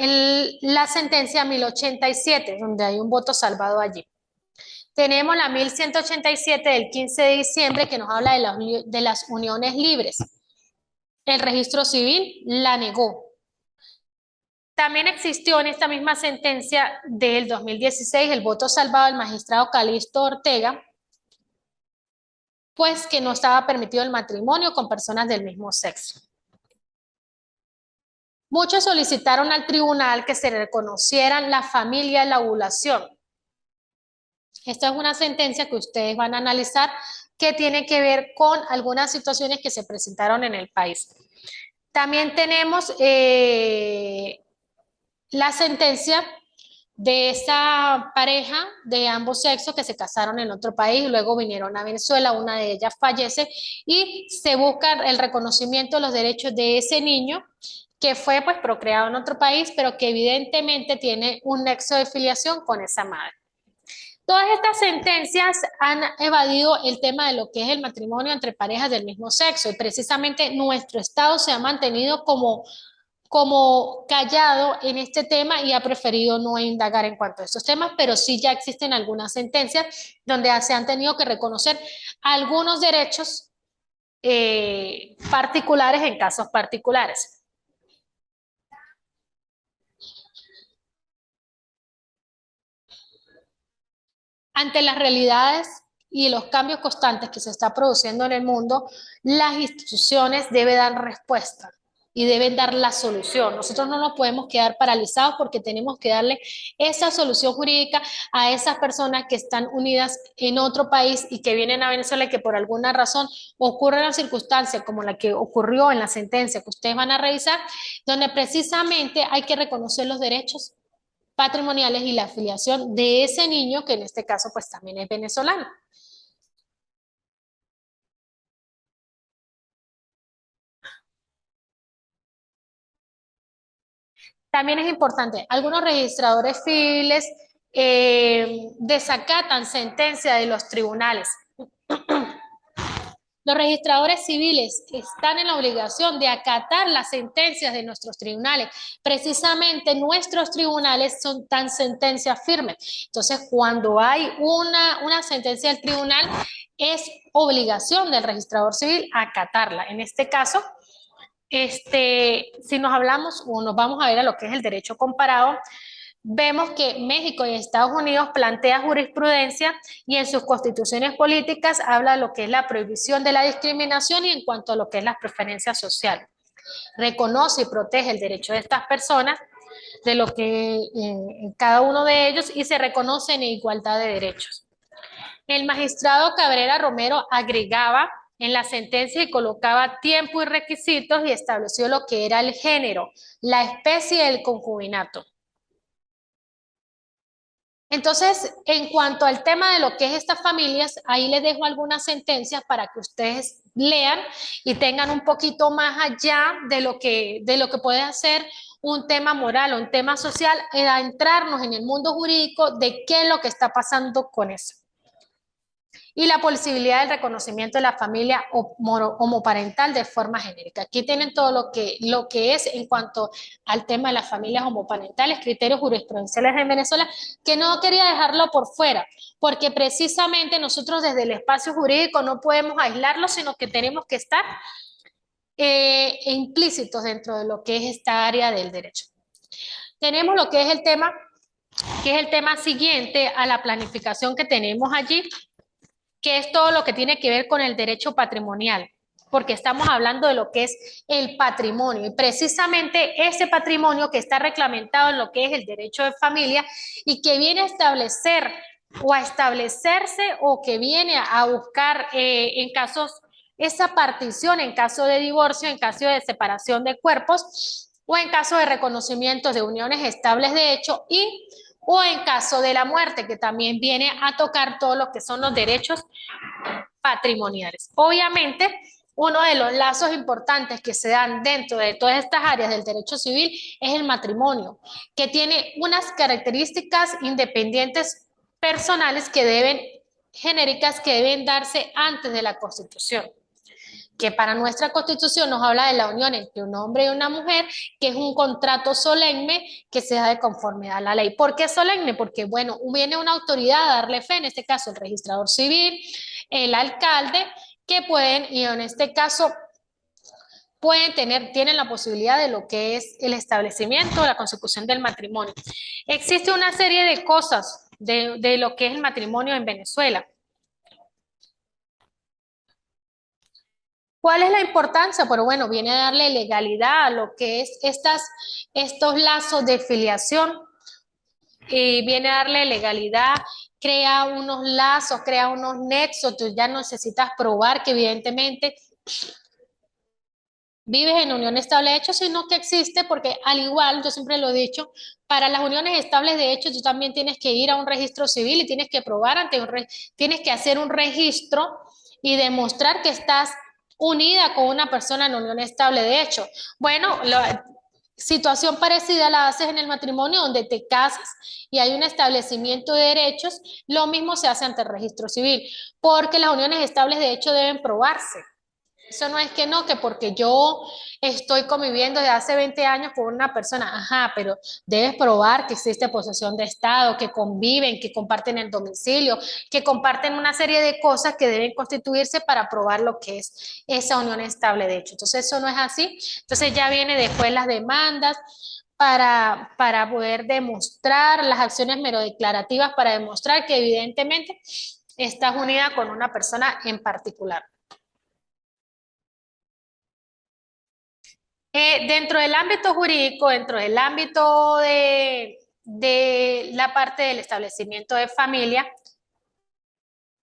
la sentencia 1087, donde hay un voto salvado allí. Tenemos la 1187 del 15 de diciembre que nos habla de las uniones libres. El registro civil la negó. También existió en esta misma sentencia del 2016 el voto salvado del magistrado Calixto Ortega, pues que no estaba permitido el matrimonio con personas del mismo sexo. Muchos solicitaron al tribunal que se reconocieran la familia y la ovulación. Esta es una sentencia que ustedes van a analizar que tiene que ver con algunas situaciones que se presentaron en el país. También tenemos la sentencia de esa pareja de ambos sexos que se casaron en otro país y luego vinieron a Venezuela, una de ellas fallece y se busca el reconocimiento de los derechos de ese niño que fue pues procreado en otro país, pero que evidentemente tiene un nexo de filiación con esa madre. Todas estas sentencias han evadido el tema de lo que es el matrimonio entre parejas del mismo sexo y precisamente nuestro Estado se ha mantenido como callado en este tema y ha preferido no indagar en cuanto a estos temas, pero sí ya existen algunas sentencias donde se han tenido que reconocer algunos derechos particulares en casos particulares. Ante las realidades y los cambios constantes que se está produciendo en el mundo, las instituciones deben dar respuesta y deben dar la solución. Nosotros no nos podemos quedar paralizados porque tenemos que darle esa solución jurídica a esas personas que están unidas en otro país y que vienen a Venezuela y que por alguna razón ocurre una circunstancia como la que ocurrió en la sentencia que ustedes van a revisar, donde precisamente hay que reconocer los derechos patrimoniales y la afiliación de ese niño que en este caso pues también es venezolano. También es importante, algunos registradores civiles desacatan sentencia de los tribunales. Los registradores civiles están en la obligación de acatar las sentencias de nuestros tribunales. Precisamente nuestros tribunales son tan sentencias firmes. Entonces, cuando hay una sentencia del tribunal, es obligación del registrador civil acatarla. En este caso, si nos hablamos o nos vamos a ver a lo que es el derecho comparado, vemos que México y Estados Unidos plantea jurisprudencia y en sus constituciones políticas habla de lo que es la prohibición de la discriminación y en cuanto a lo que es las preferencias sociales. Reconoce y protege el derecho de estas personas, de lo que cada uno de ellos y se reconoce en igualdad de derechos. El magistrado Cabrera Romero agregaba en la sentencia y colocaba tiempo y requisitos y estableció lo que era el género, la especie y el concubinato. Entonces, en cuanto al tema de lo que es estas familias, ahí les dejo algunas sentencias para que ustedes lean y tengan un poquito más allá de lo que puede hacer un tema moral o un tema social, entrarnos en el mundo jurídico de qué es lo que está pasando con eso y la posibilidad del reconocimiento de la familia homoparental de forma genérica. Aquí tienen todo lo que es en cuanto al tema de las familias homoparentales, criterios jurisprudenciales en Venezuela, que no quería dejarlo por fuera, porque precisamente nosotros desde el espacio jurídico no podemos aislarlo, sino que tenemos que estar implícitos dentro de lo que es esta área del derecho. Tenemos lo que es el tema, que es el tema siguiente a la planificación que tenemos allí, que es todo lo que tiene que ver con el derecho patrimonial, porque estamos hablando de lo que es el patrimonio, y precisamente ese patrimonio que está reglamentado en lo que es el derecho de familia y que viene a establecer o a establecerse o que viene a buscar en casos, esa partición en caso de divorcio, en caso de separación de cuerpos o en caso de reconocimiento de uniones estables de hecho y o en caso de la muerte, que también viene a tocar todo lo que son los derechos patrimoniales. Obviamente, uno de los lazos importantes que se dan dentro de todas estas áreas del derecho civil es el matrimonio, que tiene unas características independientes personales que deben, genéricas, que deben darse antes de la Constitución, que para nuestra Constitución nos habla de la unión entre un hombre y una mujer, que es un contrato solemne que se da de conformidad a la ley. ¿Por qué solemne? Porque, bueno, viene una autoridad a darle fe, en este caso el registrador civil, el alcalde, que pueden, y en este caso tienen la posibilidad de lo que es el establecimiento, la consecución del matrimonio. Existe una serie de cosas de lo que es el matrimonio en Venezuela. ¿Cuál es la importancia? Pero bueno, viene a darle legalidad a lo que es estos lazos de filiación y viene a darle legalidad, crea unos lazos, crea unos nexos, tú ya necesitas probar que evidentemente vives en unión estable de hecho, sino que existe porque al igual, yo siempre lo he dicho, para las uniones estables de hecho tú también tienes que ir a un registro civil y tienes que probar tienes que hacer un registro y demostrar que estás unida con una persona en unión estable de hecho. Bueno, Situación parecida la haces en el matrimonio donde te casas y hay un establecimiento de derechos, lo mismo se hace ante el registro civil, porque las uniones estables de hecho deben probarse. Eso no es que no, que porque yo estoy conviviendo desde hace 20 años con una persona, ajá, pero debes probar que existe posesión de Estado, que conviven, que comparten el domicilio, que comparten una serie de cosas que deben constituirse para probar lo que es esa unión estable de hecho. Entonces eso no es así. Entonces ya viene después las demandas para poder demostrar las acciones mero declarativas para demostrar que evidentemente estás unida con una persona en particular. Dentro del ámbito jurídico, dentro del ámbito de la parte del establecimiento de familia,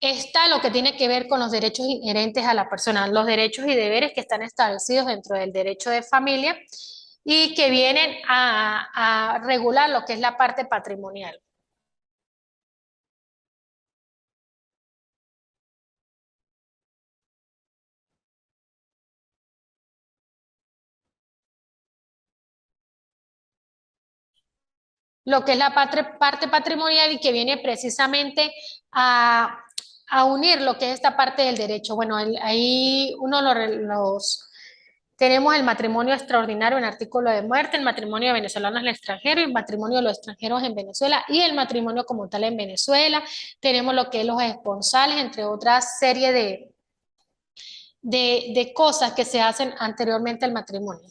está lo que tiene que ver con los derechos inherentes a la persona, los derechos y deberes que están establecidos dentro del derecho de familia y que vienen a regular lo que es la parte patrimonial. Lo que es la parte patrimonial y que viene precisamente a, a unir lo que es esta parte del derecho. Bueno, ahí uno tenemos el matrimonio extraordinario en artículo de muerte, el matrimonio de venezolanos en el extranjero, el matrimonio de los extranjeros en Venezuela y el matrimonio como tal en Venezuela. Tenemos lo que es los esponsales, entre otras serie de cosas que se hacen anteriormente al matrimonio.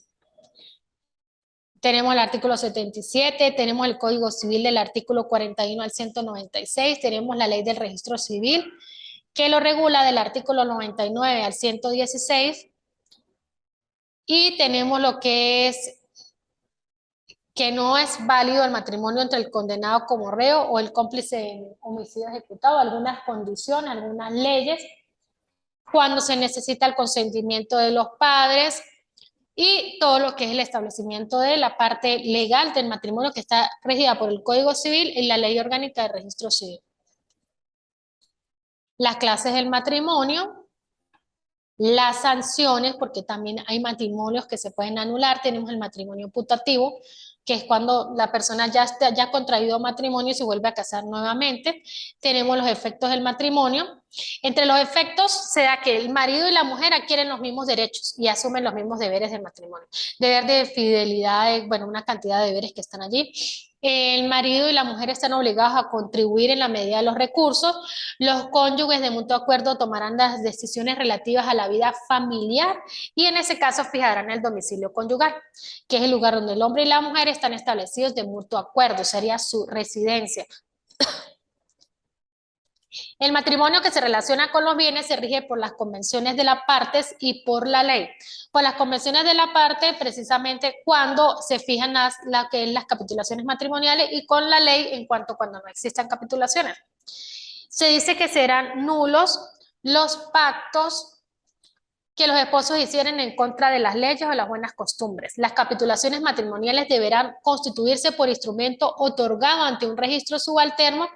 Tenemos el artículo 77, tenemos el Código Civil del artículo 41 al 196, tenemos la ley del registro civil que lo regula del artículo 99 al 116 y tenemos lo que es que no es válido el matrimonio entre el condenado como reo o el cómplice en homicidio ejecutado, algunas condiciones, algunas leyes, cuando se necesita el consentimiento de los padres, y todo lo que es el establecimiento de la parte legal del matrimonio que está regida por el Código Civil y la Ley Orgánica de Registro Civil. Las clases del matrimonio, las sanciones, porque también hay matrimonios que se pueden anular, tenemos el matrimonio putativo, que es cuando la persona ya ha contraído matrimonio y se vuelve a casar nuevamente. Tenemos los efectos del matrimonio. Entre los efectos se da que el marido y la mujer adquieren los mismos derechos y asumen los mismos deberes del matrimonio. Deber de fidelidad, bueno, una cantidad de deberes que están allí. El marido y la mujer están obligados a contribuir en la medida de los recursos. Los cónyuges de mutuo acuerdo tomarán las decisiones relativas a la vida familiar y en ese caso fijarán el domicilio conyugal, que es el lugar donde el hombre y la mujer están establecidos de mutuo acuerdo, sería su residencia. El matrimonio que se relaciona con los bienes se rige por las convenciones de las partes y por la ley. Por las convenciones de la parte, precisamente cuando se fijan las capitulaciones matrimoniales y con la ley en cuanto cuando no existan capitulaciones. Se dice que serán nulos los pactos que los esposos hicieran en contra de las leyes o las buenas costumbres. Las capitulaciones matrimoniales deberán constituirse por instrumento otorgado ante un registro subalterno.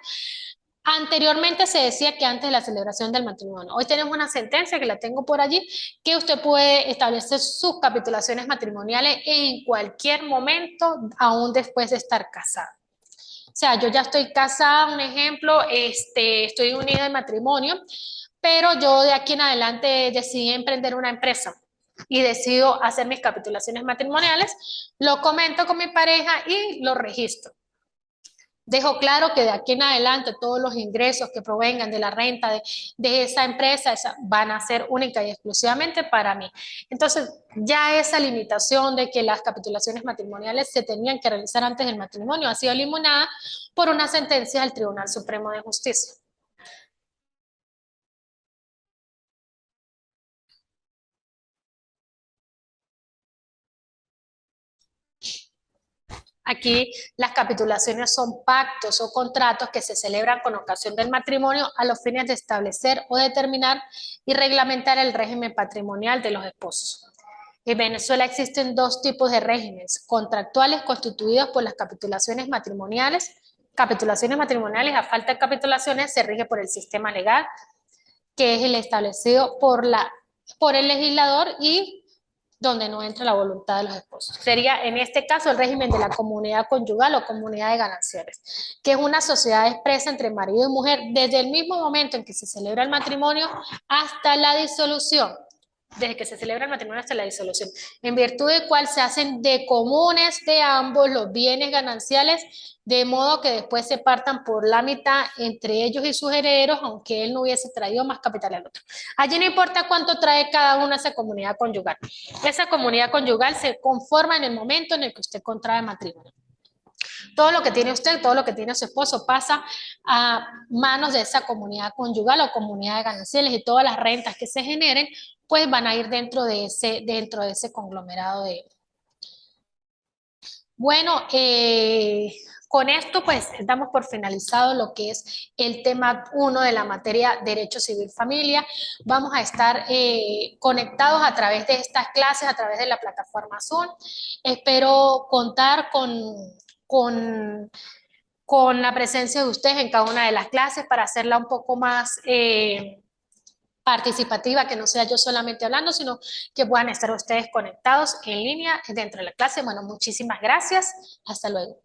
Anteriormente se decía que antes de la celebración del matrimonio. Hoy tenemos una sentencia que la tengo por allí, que usted puede establecer sus capitulaciones matrimoniales en cualquier momento, aún después de estar casado. O sea, yo ya estoy casada, un ejemplo, estoy unida en matrimonio, pero yo de aquí en adelante decidí emprender una empresa y decido hacer mis capitulaciones matrimoniales, lo comento con mi pareja y lo registro. Dejo claro que de aquí en adelante todos los ingresos que provengan de la renta de esa empresa van a ser única y exclusivamente para mí. Entonces, ya esa limitación de que las capitulaciones matrimoniales se tenían que realizar antes del matrimonio ha sido eliminada por una sentencia del Tribunal Supremo de Justicia. Aquí las capitulaciones son pactos o contratos que se celebran con ocasión del matrimonio a los fines de establecer o determinar y reglamentar el régimen patrimonial de los esposos. En Venezuela existen dos tipos de regímenes, contractuales constituidos por las capitulaciones matrimoniales a falta de capitulaciones se rige por el sistema legal, que es el establecido por el legislador y donde no entra la voluntad de los esposos. Sería en este caso el régimen de la comunidad conyugal o comunidad de gananciales, que es una sociedad expresa entre marido y mujer desde el mismo momento en que se celebra el matrimonio hasta la disolución. Desde que se celebra el matrimonio hasta la disolución, en virtud de cual se hacen de comunes de ambos los bienes gananciales, de modo que después se partan por la mitad entre ellos y sus herederos, aunque él no hubiese traído más capital al otro. Allí no importa cuánto trae cada uno a esa comunidad conyugal. Esa comunidad conyugal se conforma en el momento en el que usted contrae matrimonio. Todo lo que tiene usted, todo lo que tiene su esposo pasa a manos de esa comunidad conyugal o comunidad de gananciales, y todas las rentas que se generen pues van a ir dentro de ese conglomerado de... Bueno, con esto pues damos por finalizado lo que es el tema 1 de la materia Derecho Civil Familia. Vamos a estar conectados a través de estas clases, a través de la plataforma Zoom. Espero contar con, con la presencia de ustedes en cada una de las clases para hacerla un poco más participativa, que no sea yo solamente hablando, sino que puedan estar ustedes conectados en línea dentro de la clase. Bueno, muchísimas gracias. Hasta luego.